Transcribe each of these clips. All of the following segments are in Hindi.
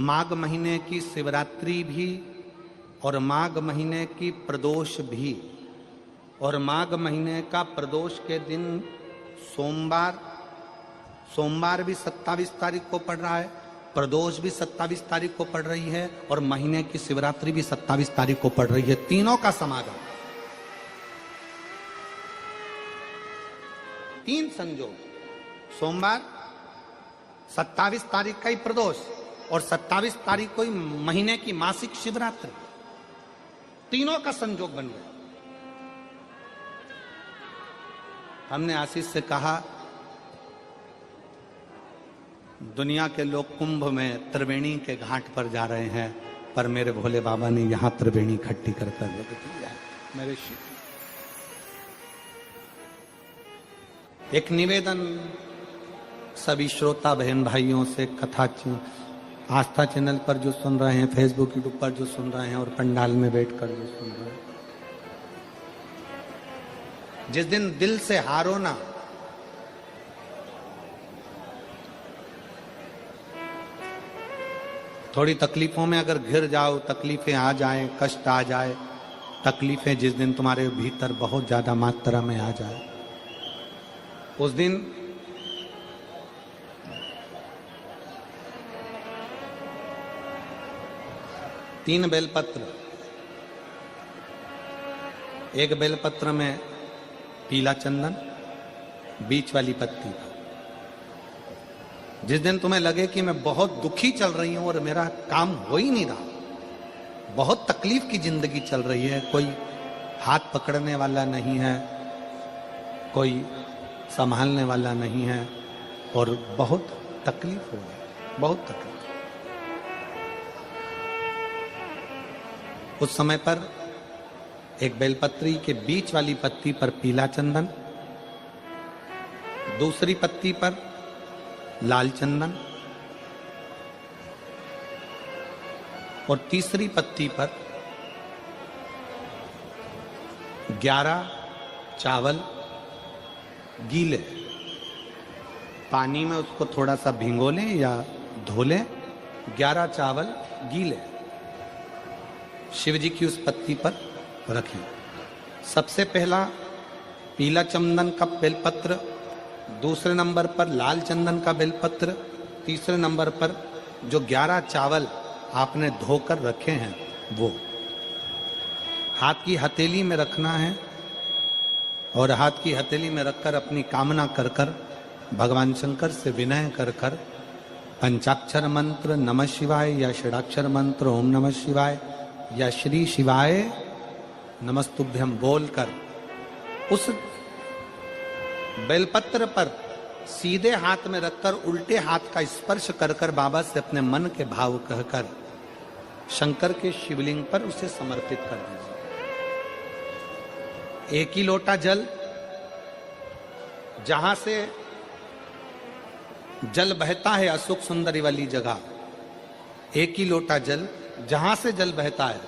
माघ महीने की शिवरात्रि भी और माघ महीने की प्रदोष भी, और माघ महीने का प्रदोष के दिन सोमवार भी 27 तारीख को पड़ रहा है, प्रदोष भी 27 तारीख को पड़ रही है, और महीने की शिवरात्रि भी 27 तारीख को पड़ रही है। तीनों का समागम, तीन संयोग, सोमवार 27 तारीख का ही प्रदोष और 27 तारीख को ही महीने की मासिक शिवरात्रि, तीनों का संयोग बन गया। हमने आशीष से कहा दुनिया के लोग कुंभ में त्रिवेणी के घाट पर जा रहे हैं, पर मेरे भोले बाबा ने यहां त्रिवेणी इकट्ठी कर दिया। मेरे एक निवेदन सभी श्रोता बहन भाइयों से, कथा आस्था चैनल पर जो सुन रहे हैं, फेसबुक यूट्यूब पर जो सुन रहे हैं और पंडाल में बैठकर जो सुन रहे हैं, जिस दिन दिल से हारो ना, थोड़ी तकलीफों में अगर घिर जाओ, तकलीफें आ जाएं, कष्ट आ जाए, तकलीफें जिस दिन तुम्हारे भीतर बहुत ज्यादा मात्रा में आ जाए, उस दिन तीन बेलपत्र, एक बेलपत्र में पीला चंदन, बीच वाली पत्ती। जिस दिन तुम्हें लगे कि मैं बहुत दुखी चल रही हूं और मेरा काम हो ही नहीं रहा, बहुत तकलीफ की जिंदगी चल रही है, कोई हाथ पकड़ने वाला नहीं है, कोई संभालने वाला नहीं है और बहुत तकलीफ हो गई, बहुत तकलीफ। उस समय पर एक बेलपत्री के बीच वाली पत्ती पर पीला चंदन, दूसरी पत्ती पर लाल चंदन और तीसरी पत्ती पर 11 चावल गीले, पानी में उसको थोड़ा सा भिगो लें या धो लें, 11 चावल गीले शिव जी की उस पत्ती पर रखें। सबसे पहला पीला चंदन का बेलपत्र, दूसरे नंबर पर लाल चंदन का बेलपत्र, तीसरे नंबर पर जो 11 चावल आपने धोकर रखे हैं वो हाथ की हथेली में रखना है, और हाथ की हथेली में रखकर अपनी कामना कर कर भगवान शंकर से विनय कर कर पंचाक्षर मंत्र नमः शिवाय या षडाक्षर मंत्र ओम नमः शिवाय या श्री शिवाय नमस्तुभ्यम बोलकर उस बेलपत्र पर सीधे हाथ में रखकर उल्टे हाथ का स्पर्श कर कर बाबा से अपने मन के भाव कहकर शंकर के शिवलिंग पर उसे समर्पित कर दीजिए। एक ही लोटा जल, जहां से जल बहता है अशोक सुंदरी वाली जगह, एक ही लोटा जल, जहां से जल बहता है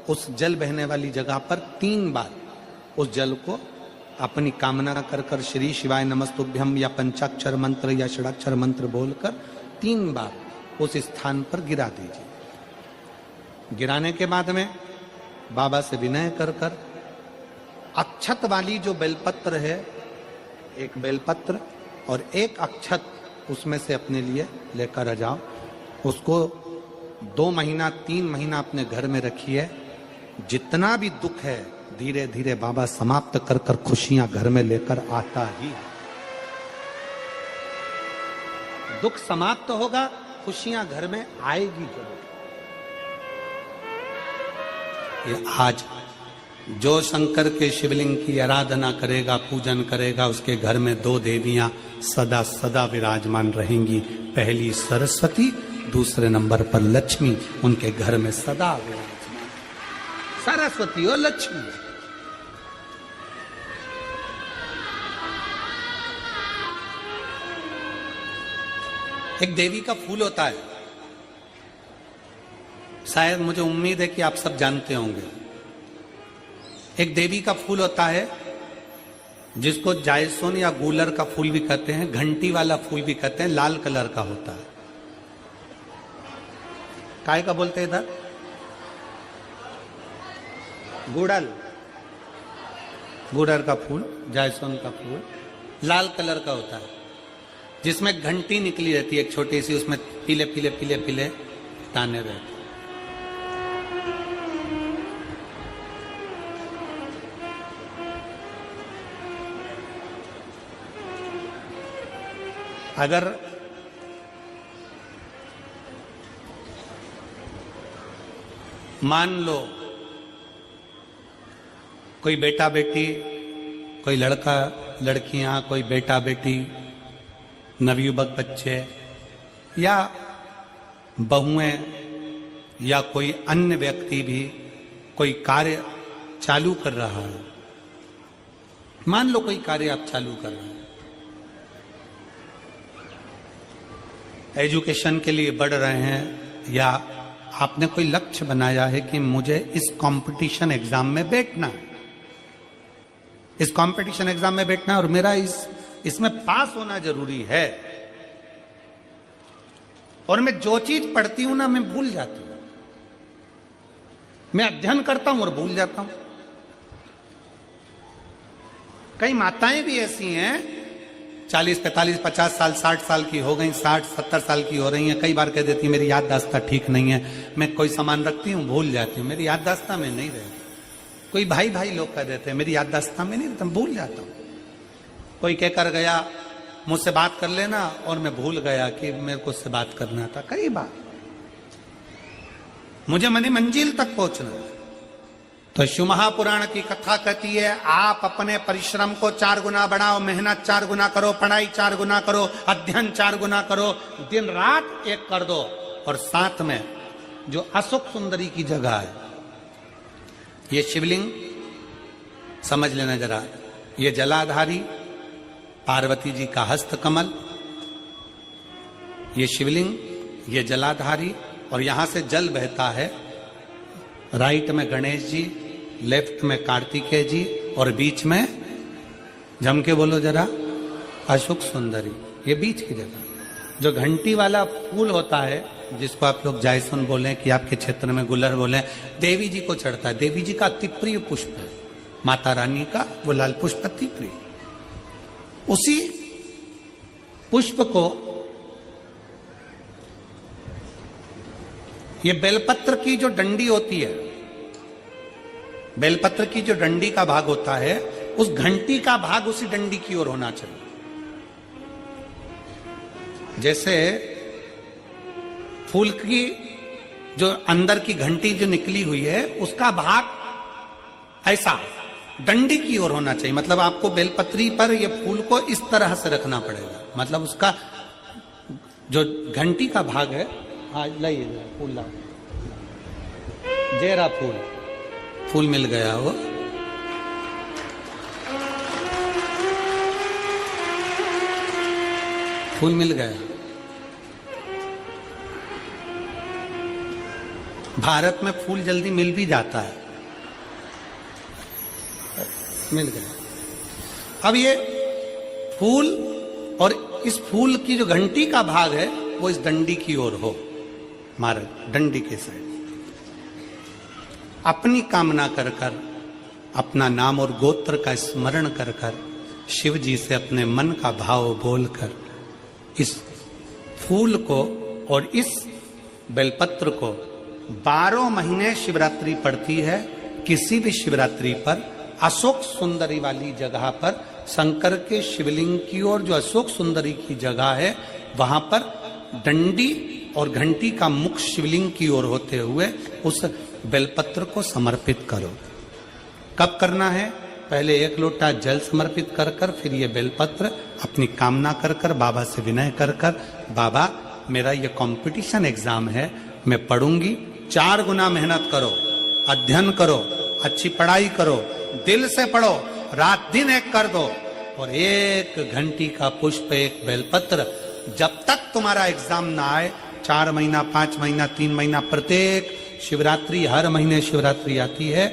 उस जल बहने वाली जगह पर 3 बार उस जल को अपनी कामना कर कर श्री शिवाय नमस्तुभ्यम या पंचाक्षर मंत्र या षडाक्षर मंत्र बोलकर 3 बार उस स्थान पर गिरा दीजिए। गिराने के बाद में बाबा से विनय कर कर अक्षत वाली जो बेलपत्र है, एक बेलपत्र और एक अक्षत उसमें से अपने लिए लेकर आ जाओ। उसको 2 महीना 3 महीना अपने घर में रखिए। जितना भी दुख है धीरे धीरे बाबा समाप्त कर कर खुशियां घर में लेकर आता ही है। दुख समाप्त होगा, खुशियां घर में आएगी जरूर। ये आज जो शंकर के शिवलिंग की आराधना करेगा, पूजन करेगा, उसके घर में 2 देवियां सदा सदा विराजमान रहेंगी। पहली सरस्वती, दूसरे नंबर पर लक्ष्मी उनके घर में सदा विराजमान। सरस्वती और लक्ष्मी। एक देवी का फूल होता है, शायद मुझे उम्मीद है कि आप सब जानते होंगे। एक देवी का फूल होता है जिसको जायसोन या गूलर का फूल भी कहते हैं, घंटी वाला फूल भी कहते हैं, लाल कलर का होता है। काय का बोलते हैं इधर? गुड़ल, गुड़र का फूल, जायसवान का फूल लाल कलर का होता है, जिसमें घंटी निकली रहती है एक छोटी सी, उसमें पीले पीले पीले पीले दाने रहते हैं। अगर मान लो कोई बेटा बेटी, कोई लड़का लड़कियां, कोई बेटा बेटी, नवयुवक बच्चे या बहुएं या कोई अन्य व्यक्ति भी कोई कार्य चालू कर रहा है, मान लो कोई कार्य आप चालू कर रहे हैं, एजुकेशन के लिए बढ़ रहे हैं, या आपने कोई लक्ष्य बनाया है कि मुझे इस कंपटीशन एग्जाम में बैठना है, इस कंपटीशन एग्जाम में बैठना है और मेरा इसमें पास होना जरूरी है, और मैं जो चीज पढ़ती हूं ना मैं भूल जाती हूं, मैं अध्ययन करता हूं और भूल जाता हूं। कई माताएं भी ऐसी हैं 40, 45, 50 साल, 60 साल की हो गई, 60, 70 साल की हो रही हैं, कई बार कह देती है मेरी याददाश्त ठीक नहीं है, मैं कोई सामान रखती हूँ भूल जाती हूँ, मेरी याददाश्त में नहीं रहती। कोई भाई भाई लोग कह देते हैं मेरी याददाश्त में नहीं रहता, भूल जाता हूँ। कोई कहकर गया मुझसे बात कर लेना और मैं भूल गया कि मेरे को उससे बात करना था। कई बार मुझे मनी मंजिल तक पहुंचना है। तो शिव महापुराण की कथा कहती है आप अपने परिश्रम को 4 गुना बढ़ाओ, मेहनत 4 गुना करो, पढ़ाई 4 गुना करो, अध्ययन 4 गुना करो, दिन रात एक कर दो। और साथ में जो अशोक सुंदरी की जगह है, ये शिवलिंग समझ लेना जरा, ये जलाधारी पार्वती जी का हस्त कमल, ये शिवलिंग, ये जलाधारी, और यहां से जल बहता है। राइट में गणेश जी, लेफ्ट में कार्तिकेय जी, और बीच में जम के बोलो जरा अशोक सुंदरी। ये बीच की जगह जो घंटी वाला फूल होता है, जिसको आप लोग जायसवान बोले कि आपके क्षेत्र में गुलर बोले, देवी जी को चढ़ता है। देवी जी का अति प्रिय पुष्प है, माता रानी का वो लाल पुष्प अति प्रिय। उसी पुष्प को ये बेलपत्र की जो डंडी होती है, बेलपत्र की जो डंडी का भाग होता है, उस घंटी का भाग उसी डंडी की ओर होना चाहिए। जैसे फूल की जो अंदर की घंटी जो निकली हुई है, उसका भाग ऐसा डंडी की ओर होना चाहिए। मतलब आपको बेलपत्री पर ये फूल को इस तरह से रखना पड़ेगा। मतलब उसका जो घंटी का भाग है, आज लाइए फूल ला, जेरा फूल मिल गया वो। फूल मिल गया। भारत में फूल जल्दी मिल भी जाता है, मिल गया। अब ये फूल और इस फूल की जो घंटी का भाग है वो इस डंडी की ओर हो, मारे डंडी के साइड। अपनी कामना कर कर, अपना नाम और गोत्र का स्मरण कर कर, शिव जी से अपने मन का भाव बोलकर इस फूल को और इस बेलपत्र को 12 महीने शिवरात्रि पड़ती है। किसी भी शिवरात्रि पर अशोक सुंदरी वाली जगह पर, शंकर के शिवलिंग की ओर जो अशोक सुंदरी की जगह है, वहां पर डंडी और घंटी का मुख शिवलिंग की ओर होते हुए उस बेलपत्र को समर्पित करो। कब करना है? पहले 1 लोटा जल समर्पित कर कर, फिर ये बेलपत्र अपनी कामना कर कर, बाबा से विनय कर कर, बाबा मेरा ये कंपटीशन एग्जाम है, मैं पढ़ूंगी, 4 गुना मेहनत करो, अध्ययन करो, अच्छी पढ़ाई करो, दिल से पढ़ो, रात दिन एक कर दो, और 1 घंटी का पुष्प, 1 बेलपत्र, जब तक तुम्हारा एग्जाम ना आए, 4 महीना, 5 महीना, 3 महीना, प्रत्येक शिवरात्रि, हर महीने शिवरात्रि आती है,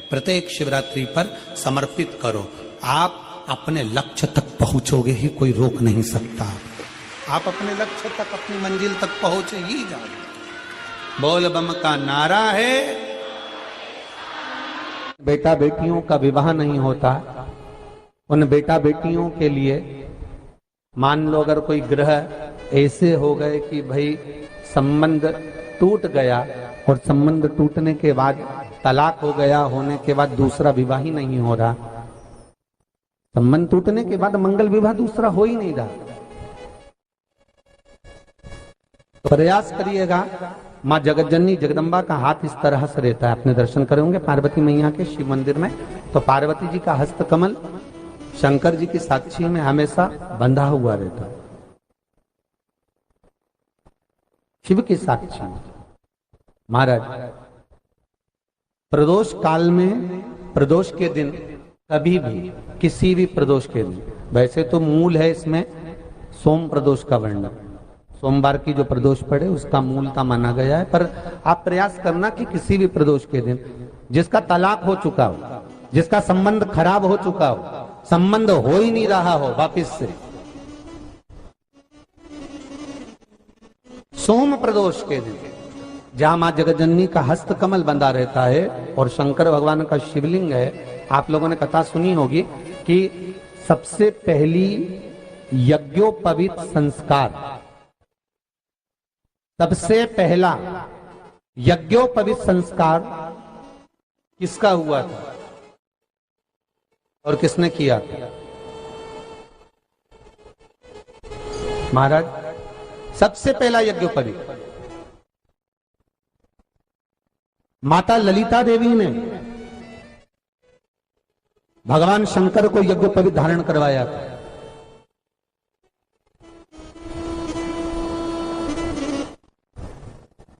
प्रत्येक शिवरात्रि पर समर्पित करो। आप अपने लक्ष्य तक पहुंचोगे ही, कोई रोक नहीं सकता। आप अपने लक्ष्य तक, अपनी मंजिल तक पहुंचे ही जाओगे। बोल बम का नारा है। बेटा बेटियों का विवाह नहीं होता, उन बेटा बेटियों के लिए मान लो अगर कोई ग्रह ऐसे हो गए कि भाई संबंध टूट गया और संबंध टूटने के बाद तलाक हो गया, होने के बाद दूसरा विवाह ही नहीं हो रहा, संबंध टूटने के बाद मंगल विवाह दूसरा हो ही नहीं रहा, तो प्रयास करिएगा। माँ जगतजननी जगदम्बा का हाथ इस तरह से रहता है, अपने दर्शन करेंगे पार्वती मैया के शिव मंदिर में, तो पार्वती जी का हस्त कमल शंकर जी की साक्षी में हमेशा बंधा हुआ रहता है, शिव की साक्षी में। महाराज प्रदोष काल में, प्रदोष के दिन कभी भी, किसी भी प्रदोष के दिन, वैसे तो मूल है इसमें सोम प्रदोष का वर्णन, सोमवार की जो प्रदोष पड़े उसका मूलता माना गया है, पर आप प्रयास करना कि किसी भी प्रदोष के दिन जिसका तलाक हो चुका हो, जिसका संबंध खराब हो चुका हो, संबंध हो ही नहीं रहा हो वापिस से, सोम प्रदोष के दिन जहां मां जगतजननी का हस्त कमल बंधा रहता है और शंकर भगवान का शिवलिंग है। आप लोगों ने कथा सुनी होगी कि सबसे पहली यज्ञोपवीत संस्कार, सबसे पहला यज्ञोपवीत संस्कार किसका हुआ था और किसने किया था? महाराज सबसे पहला यज्ञोपवीत माता ललिता देवी ने भगवान शंकर को यज्ञोपवीत धारण करवाया था।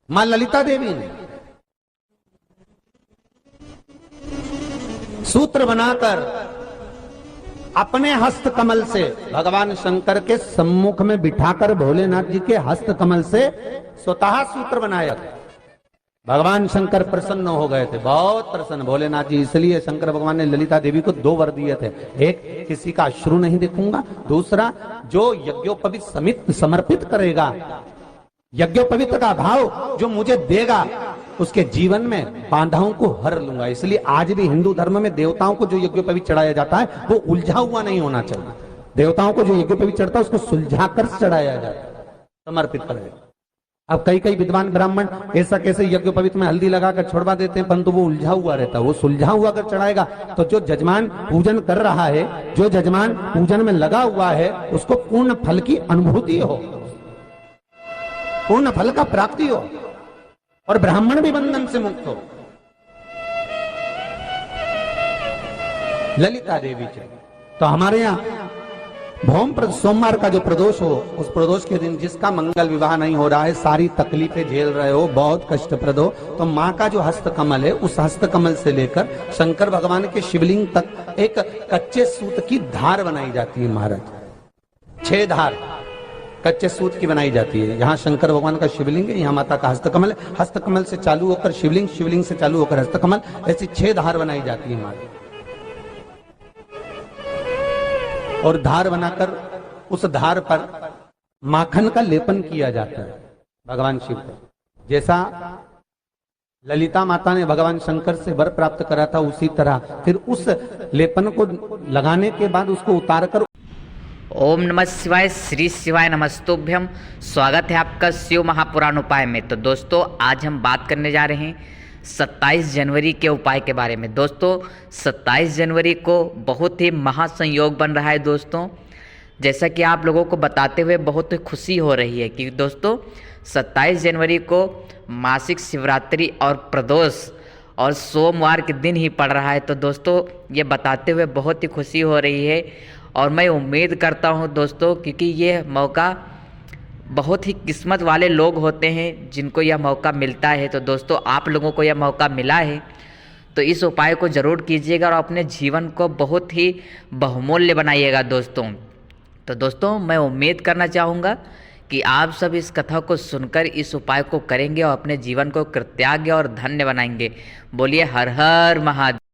मां ललिता देवी ने सूत्र बनाकर अपने हस्त कमल से भगवान शंकर के सम्मुख में बिठाकर भोलेनाथ जी के हस्त कमल से स्वतः सूत्र बनाया था। भगवान शंकर प्रसन्न हो गए थे, बहुत प्रसन्न भोलेनाथ जी, इसलिए शंकर भगवान ने ललिता देवी को दो वर दिए थे, एक किसी का अश्रु नहीं देखूंगा, दूसरा जो यज्ञोपवीत समित समर्पित करेगा, यज्ञोपवीत का भाव जो मुझे देगा उसके जीवन में बाधाओं को हर लूंगा। इसलिए आज भी हिंदू धर्म में देवताओं को जो यज्ञोपवीत चढ़ाया जाता है वो उलझा हुआ नहीं होना चाहिए। देवताओं को जो यज्ञोपवीत चढ़ता है उसको सुलझा कर चढ़ाया जाता है, समर्पित करेगा। अब कई कई विद्वान ब्राह्मण ऐसा कैसे यज्ञोपवीत में हल्दी लगाकर छोड़वा देते हैं, परंतु वो उलझा हुआ रहता है, वो सुलझा हुआ अगर चढ़ाएगा तो जो जजमान पूजन कर रहा है, जो जजमान पूजन में लगा हुआ है, उसको पूर्ण फल की अनुभूति हो, पूर्ण फल का प्राप्ति हो और ब्राह्मण भी बंधन से मुक्त हो। ललिता देवी चाहिए। तो हमारे यहाँ भौम सोमवार का जो प्रदोष हो, उस प्रदोष के दिन जिसका मंगल विवाह नहीं हो रहा है, सारी तकलीफें झेल रहे हो, बहुत कष्टप्रद हो, तो माँ का जो हस्त कमल है, उस हस्त कमल से लेकर शंकर भगवान के शिवलिंग तक एक कच्चे सूत की धार बनाई जाती है। महाराज 6 धार कच्चे सूत की बनाई जाती है। यहाँ शंकर भगवान का शिवलिंग है, यहाँ माता का हस्तकमल है, हस्तकमल से चालू होकर शिवलिंग, शिवलिंग से चालू होकर हस्तकमल, ऐसी 6 धार बनाई जाती है हमारी। और धार बनाकर उस धार पर माखन का लेपन किया जाता है भगवान शिव को। जैसा ललिता माता ने भगवान शंकर से वर प्राप्त करा था, उसी तरह फिर उस लेपन को लगाने के बाद उसको उतारकर। ओम नमः शिवाय, श्री शिवाय नमस्तुभ्यम। स्वागत है आपका शिव महापुराण उपाय में। तो दोस्तों आज हम बात करने जा रहे हैं 27 जनवरी के उपाय के बारे में। दोस्तों 27 जनवरी को बहुत ही महासंयोग बन रहा है दोस्तों। जैसा कि आप लोगों को बताते हुए बहुत ही खुशी हो रही है कि दोस्तों 27 जनवरी को मासिक शिवरात्रि और प्रदोष और सोमवार के दिन ही पड़ रहा है। तो दोस्तों ये बताते हुए बहुत ही खुशी हो रही है और मैं उम्मीद करता हूँ दोस्तों, क्योंकि ये मौका बहुत ही किस्मत वाले लोग होते हैं जिनको यह मौका मिलता है। तो दोस्तों आप लोगों को यह मौका मिला है तो इस उपाय को ज़रूर कीजिएगा और अपने जीवन को बहुत ही बहुमूल्य बनाइएगा दोस्तों। तो दोस्तों मैं उम्मीद करना चाहूँगा कि आप सब इस कथा को सुनकर इस उपाय को करेंगे और अपने जीवन को कृतज्ञ और धन्य बनाएंगे। बोलिए हर हर महादेव।